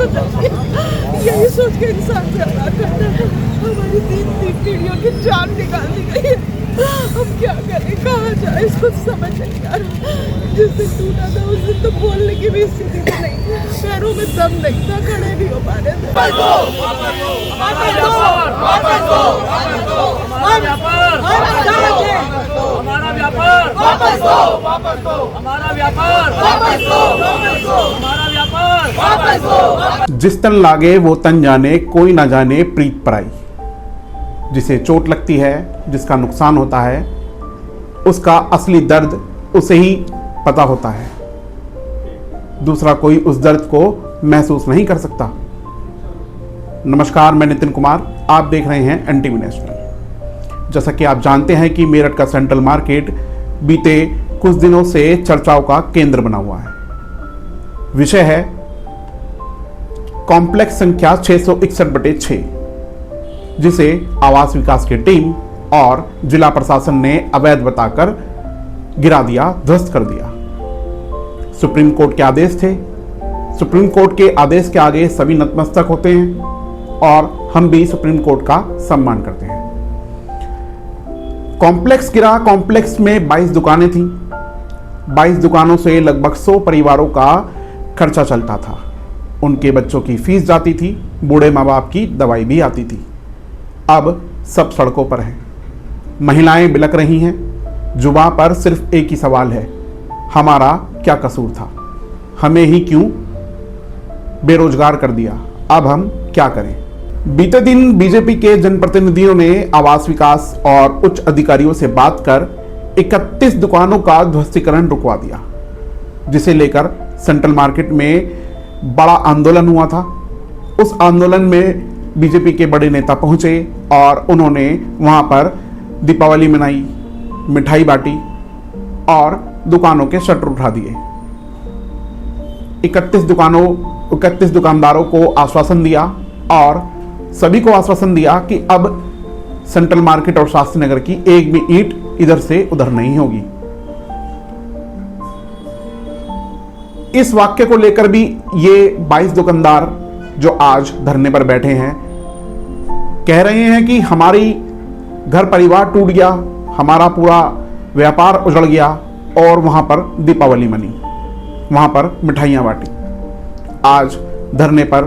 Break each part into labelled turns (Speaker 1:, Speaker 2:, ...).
Speaker 1: यही सोच के इंसान से अल्लाह करता है। हमारी तीन पीढ़ियों की जान निकाल दी गई है। हम क्या करें, कहाँ जाए, कुछ समझ नहीं आ रहा। जिस दिन टूटा था उस दिन तो बोलने की भी स्थिति में नहीं, पैरों में दम नहीं था, खड़े नहीं हो पा रहे थे।
Speaker 2: जिस तन लागे वो तन जाने, कोई ना जाने प्रीत पराई। जिसे चोट लगती है, जिसका नुकसान होता है, उसका असली दर्द उसे ही पता होता है। दूसरा कोई उस दर्द को महसूस नहीं कर सकता। नमस्कार, मैं नितिन कुमार, आप देख रहे हैं एनटीवी नेशनल। जैसा कि आप जानते हैं कि मेरठ का सेंट्रल मार्केट बीते कुछ दिनों से चर्चाओं का केंद्र बना हुआ है। विषय है कॉम्प्लेक्स संख्या 661/6, जिसे आवास विकास की टीम और जिला प्रशासन ने अवैध बताकर गिरा दिया, ध्वस्त कर दिया। सुप्रीम कोर्ट के आदेश थे। सुप्रीम कोर्ट के आदेश के आगे सभी नतमस्तक होते हैं और हम भी सुप्रीम कोर्ट का सम्मान करते हैं। कॉम्प्लेक्स गिरा। कॉम्प्लेक्स में 22 दुकानें थीं। 22 दुकानों से लगभग 100 परिवारों का खर्चा चलता था। उनके बच्चों की फीस जाती थी, बूढ़े माँ बाप की दवाई भी आती थी। अब सब सड़कों पर हैं। महिलाएं बिलख रही हैं। जुबां पर सिर्फ एक ही सवाल है, हमारा क्या कसूर था? हमें ही क्यों बेरोजगार कर दिया? अब हम क्या करें? बीते दिन बीजेपी के जनप्रतिनिधियों ने आवास विकास और उच्च अधिकारियों से बात कर 31 दुकानों का ध्वस्तीकरण रुकवा दिया, जिसे लेकर सेंट्रल मार्केट में बड़ा आंदोलन हुआ था। उस आंदोलन में बीजेपी के बड़े नेता पहुंचे और उन्होंने वहां पर दीपावली मनाई, मिठाई बांटी और दुकानों के शटर उठा दिए। 31 दुकानदारों को आश्वासन दिया और सभी को आश्वासन दिया कि अब सेंट्रल मार्केट और शास्त्री नगर की एक भी ईंट इधर से उधर नहीं होगी। इस वाक्य को लेकर भी ये 22 दुकानदार जो आज धरने पर बैठे हैं कह रहे हैं कि हमारी घर परिवार टूट गया, हमारा पूरा व्यापार उजड़ गया और वहां पर दीपावली मनी, वहां पर मिठाइयां बांटी। आज धरने पर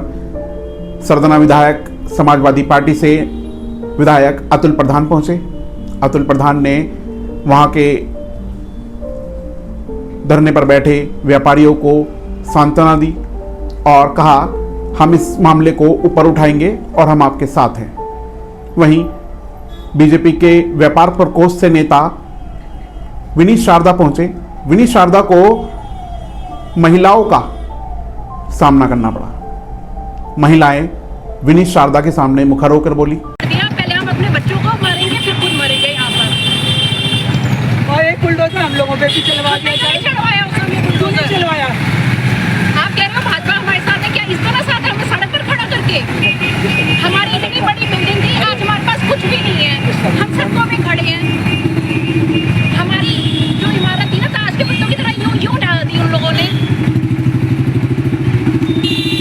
Speaker 2: सरदना विधायक समाजवादी पार्टी से विधायक अतुल प्रधान पहुंचे। अतुल प्रधान ने वहां के धरने पर बैठे व्यापारियों को सांत्वना दी और कहा, हम इस मामले को ऊपर उठाएंगे और हम आपके साथ हैं। वहीं बीजेपी के व्यापार प्रकोष्ठ से नेता विनीत शारदा पहुंचे। विनीत शारदा को महिलाओं का सामना करना पड़ा। महिलाएं विनीत शारदा के सामने मुखर होकर बोली,
Speaker 3: पहले हम अपने बच्चों को मारेंगे, फिर खुद मरेंगे यहाँ पर।
Speaker 1: और एक बुलडोजर हम लोगों पे भी चलवा दिया जाए।
Speaker 3: चलवाया उसने बुलडोजर
Speaker 1: चलवाया।
Speaker 3: आप कह रहे हो भाजपा हमारे साथ है क्या? इस तरह साथ हमें सड़क पर खड़ा करके, हमारी इतनी बड़ी बिल्डिंग थी, आज हमारे पास कुछ भी नहीं है, हम सड़कों में खड़े हैं। हमारी जो इमारत थी ना, ताज के पत्तों की तरह यूं ढा दी उन लोगों ने।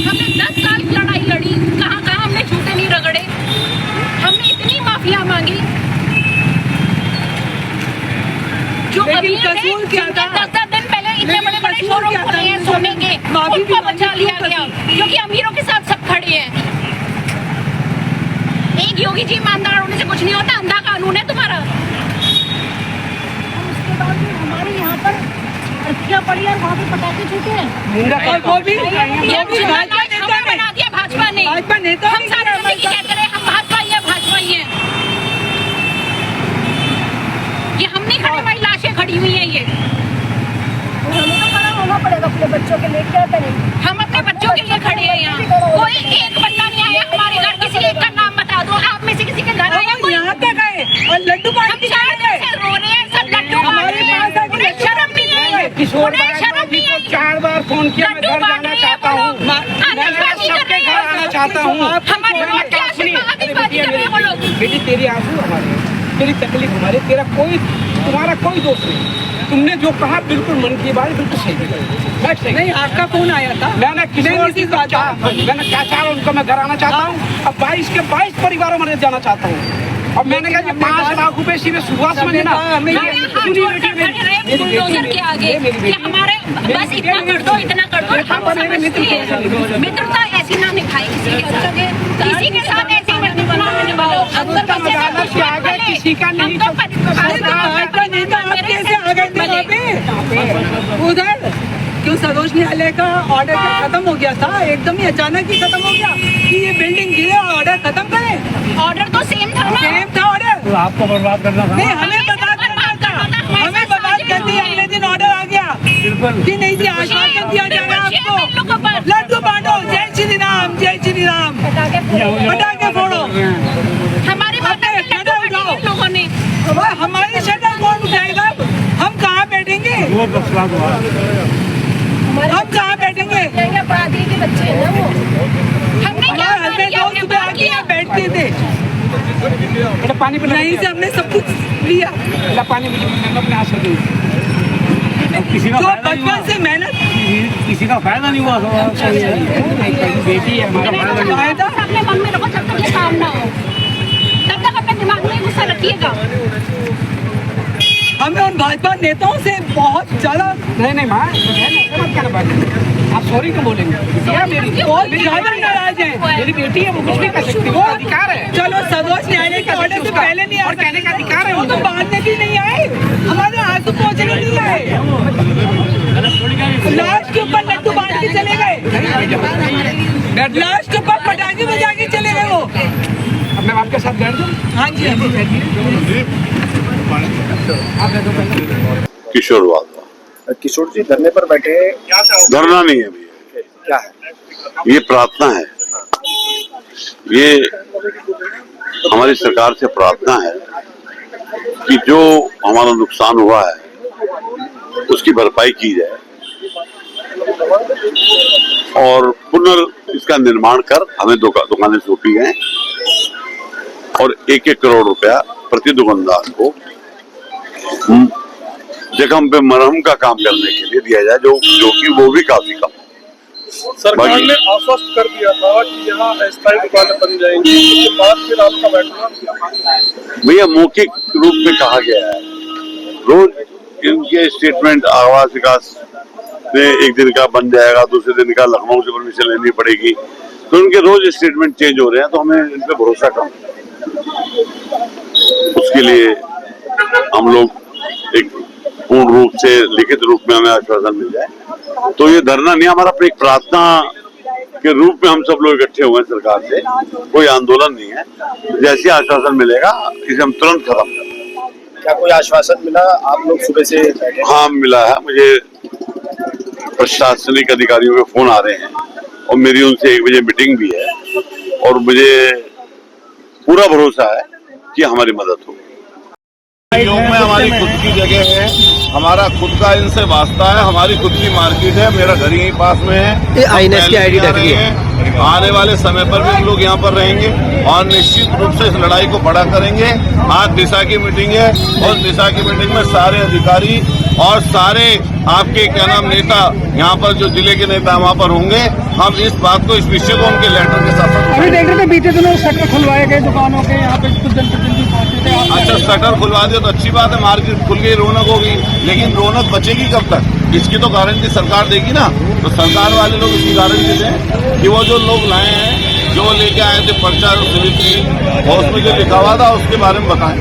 Speaker 3: हमने 10 साल लड़ाई लड़ी, कहाँ हमने झूठे नहीं रगड़े, हमने इतनी माफिया मांगी। जो अभी कसूर क्या था? 10 दिन पहले इतने बड़े शोरूम खुले हैं सोने के, उनको बचा लिया गया क्योंकि अमीरों के साथ सब खड़े हैं। एक योगी जी ईमानदार होने से कुछ नहीं होता, अंधा कानून है तुम्हारा। उसके बाद भी हमारे यहाँ पर अर्थियाँ पड़ी है, वहाँ पे पटाखे छूटे हैं। बना दिया भाजपा ने। हम सारे जिंदगी कहते रहे हम भाजपा ही है, भाजपा ही है। ये हम नहीं खड़े, हमारी लाशें खड़ी हुई हैं। ये हमें तो खड़ा होना पड़ेगा अपने बच्चों के लिए। क्या करें? हम अपने बच्चों के लिए खड़े हैं यहाँ। कोई एक बंदा नहीं आया हमारे घर, किसी एक का नाम बता दो। आप में से किसी के घर आया कोई? यहाँ तक गए और लड्डू बांट के रो रहे हैं, सब लड्डू बांट रहे हैं। उन्हें शर्म नहीं है, उन्हें शर्म नहीं है।
Speaker 4: 4 बार फोन किया, मैं घर जाना चाहता हूँ, सबके घर आना चाहता हूँ। बेटी तेरी आंसू हमारे, तेरी तकलीफ हमारे, तुम्हारा कोई दोष नहीं। तुमने जो कहा बिल्कुल मन की बात बिल्कुल सही है। नहीं, आपका फोन आया था, मैंने किसी और की बात मैंने क्या चाहा उनको मैं घर आना चाहता हूँ। अब 22 के 22 परिवारों में जाना चाहता हूँ। अब मैंने कहा 5 लाख रुपए सीधे शुरुआत में देना।
Speaker 3: बुलडोजर के आगे कि हमारे बस इतना कर दो, इतना कर दो। हम समझते हैं मित्रता ऐसी ना निभाई किसी के साथ ऐसी मित्रता ना निभाओ। अंदर
Speaker 4: किसी का नहीं
Speaker 5: उधर क्यों सर्वोच्च न्यायालय का ऑर्डर खत्म हो गया था, एकदम ही अचानक ही खत्म हो गया कि ये बिल्डिंग गिरे और ऑर्डर खत्म करें।
Speaker 3: ऑर्डर तो सेम था ना,
Speaker 5: सेम था ऑर्डर।
Speaker 4: तो आपको बर्बाद करना था।
Speaker 5: नहीं, हमें बर्बाद करना था, हमें बर्बाद कर दिया। अगले दिन ऑर्डर आ गया कि नहीं जी आश्वासन दिया जाएगा आपको, लड्डू बांटो, जय श्री राम, जय श्री राम, पटाखे फोड़ो।
Speaker 3: हमारी लोगों ने
Speaker 5: हमारी शटर कौन उठाएगा? हम कहाँ बैठेंगे? हम कहाँ बैठेंगे?
Speaker 3: अपराधी के बच्चे हैं ना वो। हमने क्या
Speaker 5: हस्बैंड दोस्त सुबह आके यहाँ बैठते थे,
Speaker 4: पानी पिला
Speaker 5: नहीं से हमने सब कुछ लिया।
Speaker 4: पानी अपने हाथ से किसी का
Speaker 5: बचपन से मेहनत,
Speaker 4: किसी का फायदा नहीं हुआ। बेटी है हमारा
Speaker 5: फायदा
Speaker 3: अपने मन में रखो, जब तक ये काम ना हो तब तक अपने दिमाग में गुस्सा रखिएगा।
Speaker 5: हमें उन भाजपा नेताओं से बहुत ज्यादा
Speaker 4: नहीं माँ आप सॉरी क्यों बोलेंगे?
Speaker 5: नाराज है।
Speaker 4: मेरी बेटी है, वो कुछ भी कर सकती है, वो अधिकार है।
Speaker 5: चलो सर्वोच्च न्यायालय के ऑर्डर से पहले नहीं
Speaker 4: और कहने का अधिकार है,
Speaker 5: वो तो बाद में भी नहीं आए, हमारे आंसू पहुँचने नहीं आए, लाश के ऊपर लड्डू बांट के चले गए, लाश के ऊपर पटाखे बजा के चले गए वो।
Speaker 4: अब मैं आपके साथ बैठ दूँ?
Speaker 5: हाँ जी, हाँ जी।
Speaker 6: किशोर वादा।
Speaker 7: किशोर जी धरने पर बैठे हैं,
Speaker 6: धरना नहीं है भैया,
Speaker 7: क्या है?
Speaker 6: ये प्रार्थना है। ये हमारी सरकार से प्रार्थना है कि जो हमारा नुकसान हुआ है उसकी भरपाई की जाए और पुनः इसका निर्माण कर हमें दुकानें सौंपी गए और 1-1 करोड़ रुपया प्रति दुकानदार को जख्म पे मरहम का काम करने के लिए दिया जाए, जो कि वो भी काफी कम।
Speaker 7: सरकार ने आश्वस्त कर दिया था कि यहाँ अस्थायी दुकानें बन जाएंगी, उसके बाद फिर आपका बैठना
Speaker 6: भैया मौखिक रूप में कहा गया है। रोज इनके स्टेटमेंट आवास विकास में एक दिन का बन जाएगा, दूसरे दिन का लखनऊ से परमिशन लेनी पड़ेगी, तो उनके रोज स्टेटमेंट चेंज हो रहे हैं, तो हमें इन पे भरोसा कम। उसके लिए हम लोग एक पूर्ण रूप से लिखित रूप में हमें आश्वासन मिल जाए, तो ये धरना नहीं, हमारा एक प्रार्थना के रूप में हम सब लोग इकट्ठे हुए हैं सरकार से, कोई आंदोलन नहीं है। जैसे आश्वासन मिलेगा इसे हम तुरंत खत्म करेंगे।
Speaker 7: क्या कोई आश्वासन मिला? आप लोग सुबह से बैठे?
Speaker 6: हाँ मिला है, मुझे प्रशासनिक अधिकारियों के फोन आ रहे हैं और मेरी उनसे 1 बजे मीटिंग भी है और मुझे पूरा भरोसा है कि हमारी मदद होगी।
Speaker 8: योग में हमारी खुद की जगह है, हमारा खुद का इनसे वास्ता है, हमारी खुद की मार्केट है, मेरा घर यहीं पास में है। INS की ID रखी है। आने वाले समय पर भी हम लोग यहाँ पर रहेंगे और निश्चित रूप से इस लड़ाई को बड़ा करेंगे। आज दिशा की मीटिंग है और दिशा की मीटिंग में सारे अधिकारी और सारे आपके क्या नाम नेता यहाँ पर जो जिले के नेता वहाँ पर होंगे। हम इस बात को, इस विषय को उनके लेटर के साथ
Speaker 4: अभी देख रहे थे बीते दिनों शटर खुलवाए गए दुकानों के, यहाँ पे कुछ जनप्रतिनिधि पहुंचे थे।
Speaker 8: अच्छा शटर खुलवा दिया तो अच्छी बात है, मार्केट खुल गई, रौनक होगी, लेकिन रौनक बचेगी कब तक? इसकी तो गारंटी सरकार देगी ना। तो सरकार वाले लोग इसकी गारंटी दें कि वो जो लोग लाए हैं, जो लेके आए थे पर्चा और उसमें जो लिखा हुआ था उसके बारे में बताएं।